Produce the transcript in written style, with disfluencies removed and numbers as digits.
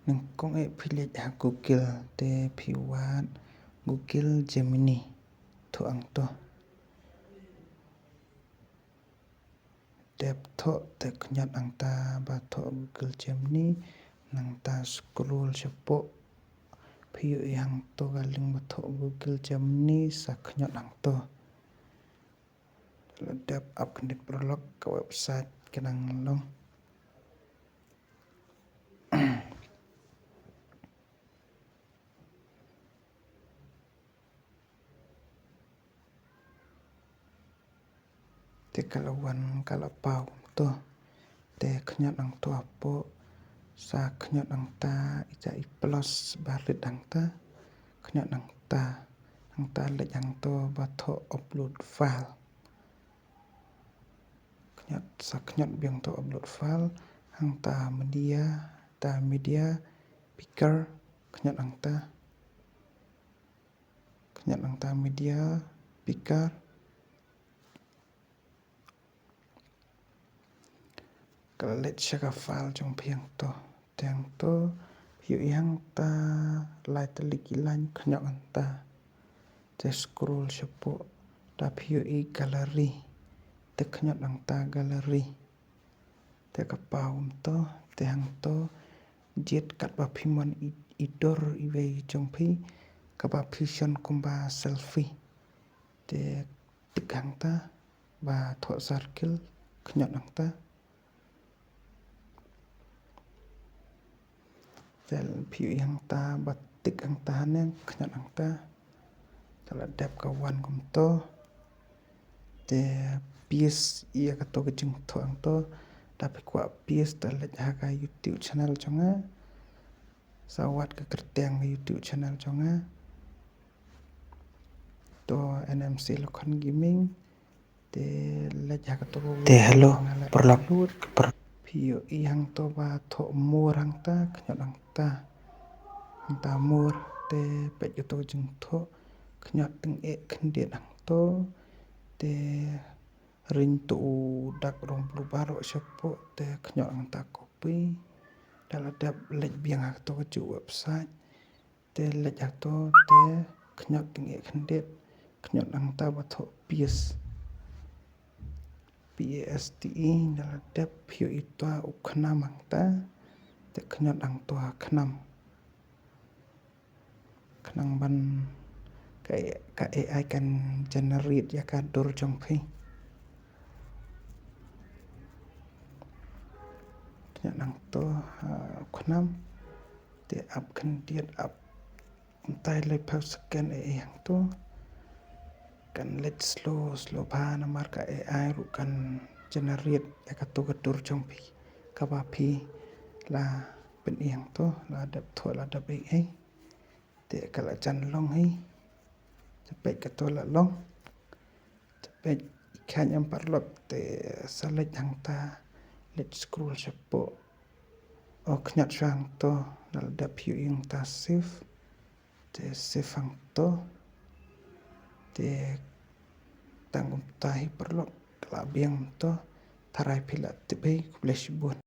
Nâng công ệ philip Google te phiwat Google Gemini thu ang to đẹp thọ te knyat ang ta ba thọ Google Gemini nang ta scroll chapo phiu yang to galing ba thọ Google Gemini sa knyat ang to đẹp up khnit prolog ka website kanang long te kalawan kalapau to te knyat ang to apo sa knyat ang ta ija i plus balit ang ta knyat ang ta lek ang to ba tho upload file knyat biang to upload file ang ta media picker knyat ang ta media picker kalau let shaka file trong piang to teng to hiu yang ta lai teliki lan knyat ang ta te scroll chapo ta hiu I gallery te knyat ang ta gallery te kapaum to te hang to jet kat ba phimon idor iwe trong phi ka ba phison kumba selfie te tikang ta ba tho circle knyat ang ta tel phiu yang ta ba tik ang ta ne knyat ang ta tala dep ka wan kum to te pies ia ka to ka jing tho ang to ta pe kwa pies ta le ha ka YouTube channel chonga sawat ka kerteng YouTube channel chonga to NMC Lokhan Gaming te le ha ka to te hello prolog phiu yang to ba tho murang ta knyat ang ta mur te pe to jing tho knyat teng e khndiet ang to te ring tu dak rong plu baro chapo te knyat ang ta copy dala dap lek biang ak to chu website te lek ak to te knyat teng e khndiet knyat ang ta ba tho PASTE dala dap phiu itwa ukhnam ang ta te knyat ang to khnam khnang ban ka AI kan generate ya ka dur trong phi knyat ang to khnam te up khndiet up tai le phau scan AI yang to kan let slow ba na mar ka AI ru kan generate ya ka to ka dur trong phi ka ba phi la pen yang to la dap tho la dap AI te kala chan long hi cepet ka to la long cepet ikan yang parlot te select hang ta let's scroll chapo o knyat sang to dal dap hiu yang ta save te save hang to te tangum ta hi parlot kala biang to tharai phila te be kuble shibun